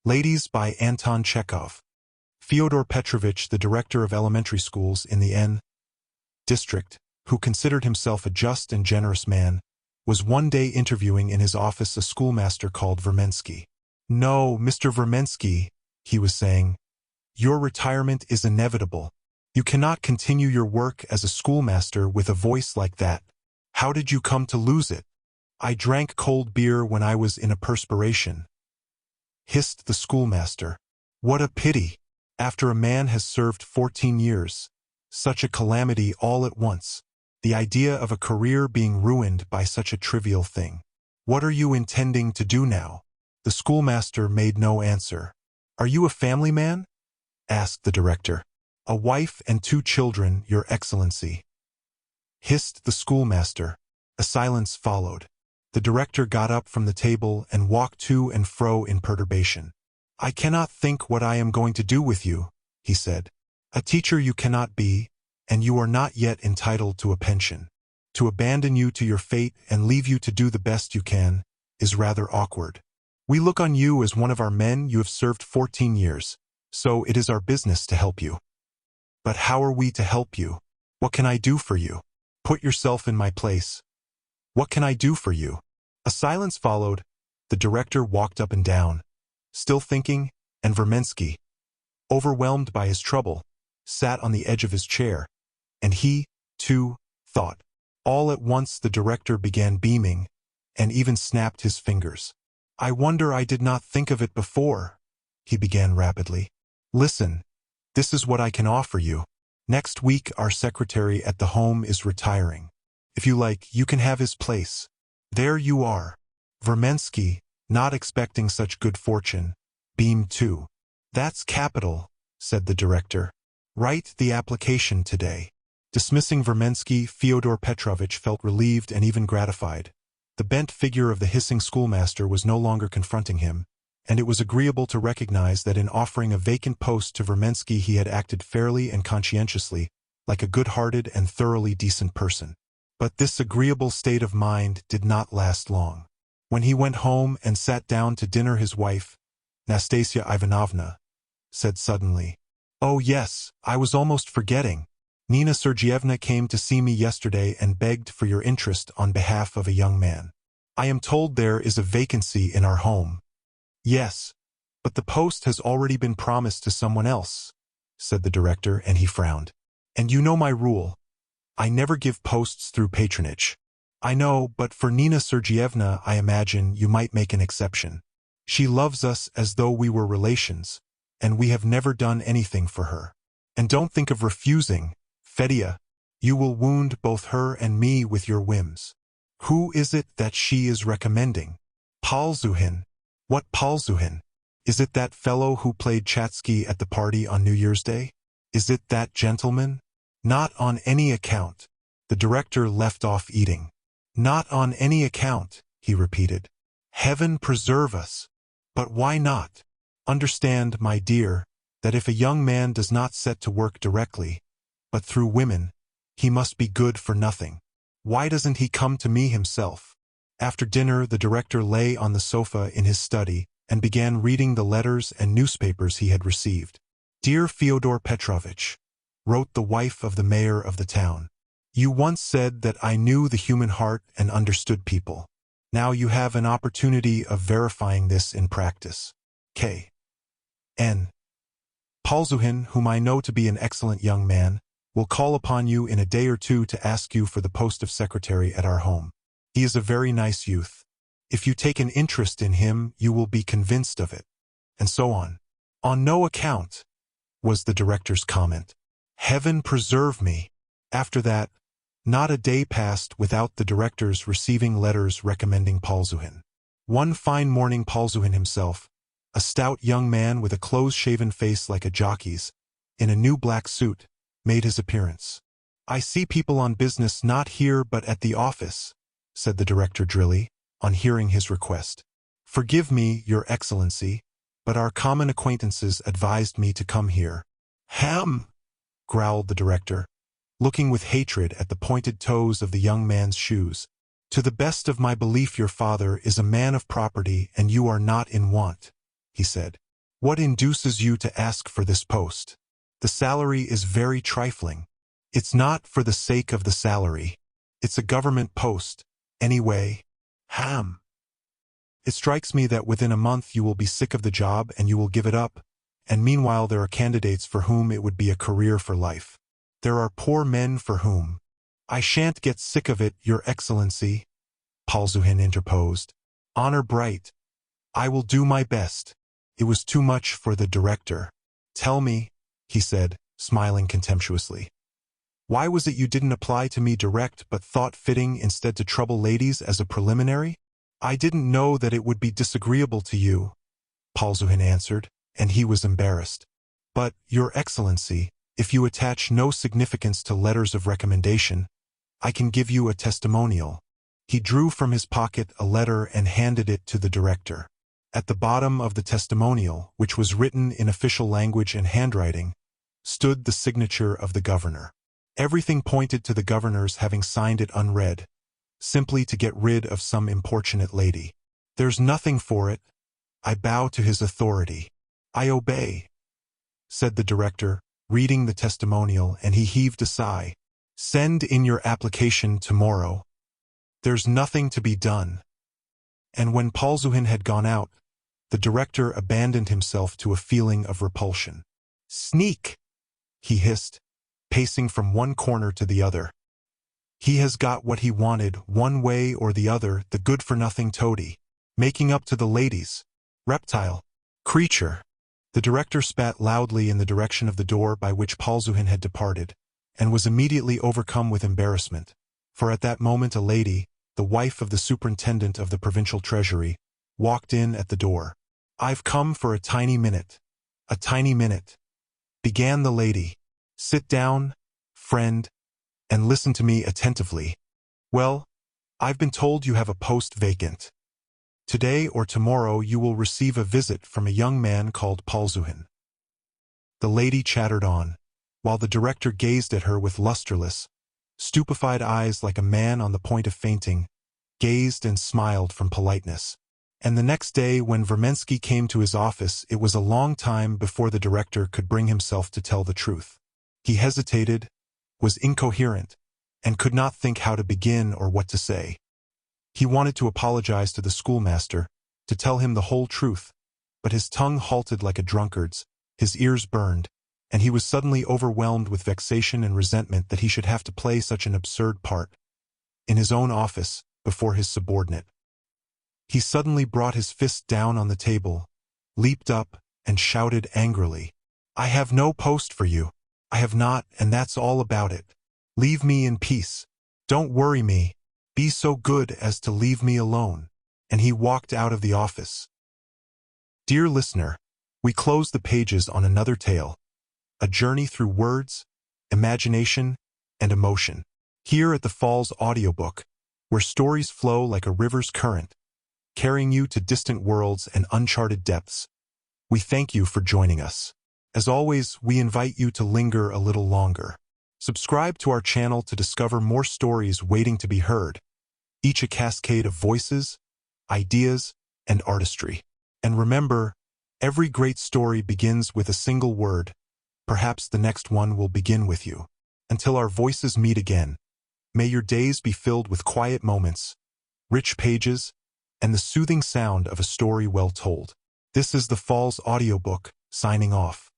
Ladies by Anton Chekhov. Fyodor Petrovich, the director of elementary schools in the N district, who considered himself a just and generous man, was one day interviewing in his office a schoolmaster called Vermensky. "No, Mr. Vermensky," he was saying, "your retirement is inevitable. You cannot continue your work as a schoolmaster with a voice like that. How did you come to lose it?" "I drank cold beer when I was in a perspiration," hissed the schoolmaster. "What a pity! After a man has served 14 years. Such a calamity all at once. The idea of a career being ruined by such a trivial thing. What are you intending to do now?" The schoolmaster made no answer. "Are you a family man?" asked the director. "A wife and 2 children, Your Excellency," hissed the schoolmaster. A silence followed. The director got up from the table and walked to and fro in perturbation. "I cannot think what I am going to do with you," he said. "A teacher you cannot be, and you are not yet entitled to a pension. To abandon you to your fate and leave you to do the best you can is rather awkward. We look on you as one of our men. You have served 14 years, so it is our business to help you. But how are we to help you? What can I do for you? Put yourself in my place. What can I do for you?" A silence followed. The director walked up and down, still thinking, and Vermensky, overwhelmed by his trouble, sat on the edge of his chair, and he, too, thought. All at once the director began beaming, and even snapped his fingers. "I wonder I did not think of it before," he began rapidly. "Listen, this is what I can offer you. Next week our secretary at the home is retiring. If you like, you can have his place. There you are." Vermensky, not expecting such good fortune, beamed too. "That's capital," said the director. "Write the application today." Dismissing Vermensky, Fyodor Petrovich felt relieved and even gratified. The bent figure of the hissing schoolmaster was no longer confronting him, and it was agreeable to recognize that in offering a vacant post to Vermensky he had acted fairly and conscientiously, like a good-hearted and thoroughly decent person. But this agreeable state of mind did not last long. When he went home and sat down to dinner, his wife, Nastasia Ivanovna, said suddenly, "Oh yes, I was almost forgetting. Nina Sergeyevna came to see me yesterday and begged for your interest on behalf of a young man. I am told there is a vacancy in our home." "Yes, but the post has already been promised to someone else," said the director, and he frowned. "And you know my rule. I never give posts through patronage." "I know, but for Nina Sergeyevna I imagine you might make an exception. She loves us as though we were relations, and we have never done anything for her. And don't think of refusing, Fedya. You will wound both her and me with your whims. Who is it that she is recommending?" "Palzuhin." "What Palzuhin? Is it that fellow who played Chatsky at the party on New Year's Day? Is it that gentleman?" "Not on any account." The director left off eating. "Not on any account," he repeated. "Heaven preserve us! But why not? Understand, my dear, that if a young man does not set to work directly, but through women, he must be good for nothing. Why doesn't he come to me himself?" After dinner, the director lay on the sofa in his study and began reading the letters and newspapers he had received. "Dear Fyodor Petrovich," wrote the wife of the mayor of the town, "you once said that I knew the human heart and understood people. Now you have an opportunity of verifying this in practice. K.N. Palzuhin, whom I know to be an excellent young man, will call upon you in a day or 2 to ask you for the post of secretary at our home. He is a very nice youth. If you take an interest in him, you will be convinced of it." And so on. "On no account," was the director's comment. Heaven preserve me! After that, not a day passed without the directors receiving letters recommending Palzuhin. One fine morning Palzuhin himself, a stout young man with a close-shaven face like a jockey's, in a new black suit, made his appearance. "I see people on business not here but at the office," said the director drily, on hearing his request. "Forgive me, Your Excellency, but our common acquaintances advised me to come here." "Ham!" growled the director, looking with hatred at the pointed toes of the young man's shoes. "To the best of my belief your father is a man of property and you are not in want," he said. What induces you to ask for this post? The salary is very trifling. It's not for the sake of the salary. It's a government post. Anyway, It strikes me that within a month you will be sick of the job and you will give it up, and meanwhile there are candidates for whom it would be a career for life. There are poor men for whom. I shan't get sick of it, Your Excellency, Polzuhin interposed. Honor bright. I will do my best. It was too much for the director. Tell me, he said, smiling contemptuously. Why was it you didn't apply to me direct but thought fitting instead to trouble ladies as a preliminary? I didn't know that it would be disagreeable to you, Polzuhin answered, and he was embarrassed. But, Your Excellency, if you attach no significance to letters of recommendation, I can give you a testimonial. He drew from his pocket a letter and handed it to the director. At the bottom of the testimonial, which was written in official language and handwriting, stood the signature of the governor. Everything pointed to the governor's having signed it unread, simply to get rid of some importunate lady. There's nothing for it. I bow to his authority. I obey, said the director, reading the testimonial, and he heaved a sigh. Send in your application tomorrow. There's nothing to be done. And when Polzuhin had gone out, the director abandoned himself to a feeling of repulsion. Sneak, he hissed, pacing from one corner to the other. He has got what he wanted, one way or the other, the good-for-nothing toady. Making up to the ladies. Reptile. Creature. The director spat loudly in the direction of the door by which Polzuhin had departed, and was immediately overcome with embarrassment, for at that moment a lady, the wife of the superintendent of the provincial treasury, walked in at the door. I've come for a tiny minute. A tiny minute, began the lady. Sit down, friend, and listen to me attentively. Well, I've been told you have a post vacant. Today or tomorrow you will receive a visit from a young man called Polzuhin. The lady chattered on, while the director gazed at her with lusterless, stupefied eyes like a man on the point of fainting, gazed and smiled from politeness. And the next day when Vermensky came to his office, it was a long time before the director could bring himself to tell the truth. He hesitated, was incoherent, and could not think how to begin or what to say. He wanted to apologize to the schoolmaster, to tell him the whole truth, but his tongue halted like a drunkard's, his ears burned, and he was suddenly overwhelmed with vexation and resentment that he should have to play such an absurd part in his own office, before his subordinate. He suddenly brought his fist down on the table, leaped up, and shouted angrily, I have no post for you. I have not, and that's all about it. Leave me in peace. Don't worry me. Be so good as to leave me alone. And he walked out of the office. Dear listener, we close the pages on another tale, a journey through words, imagination, and emotion. Here at the Falls Audiobook, where stories flow like a river's current, carrying you to distant worlds and uncharted depths. We thank you for joining us. As always, we invite you to linger a little longer. Subscribe to our channel to discover more stories waiting to be heard, each a cascade of voices, ideas, and artistry. And remember, every great story begins with a single word. Perhaps the next one will begin with you. Until our voices meet again, may your days be filled with quiet moments, rich pages, and the soothing sound of a story well told. This is the Falls Audiobook, signing off.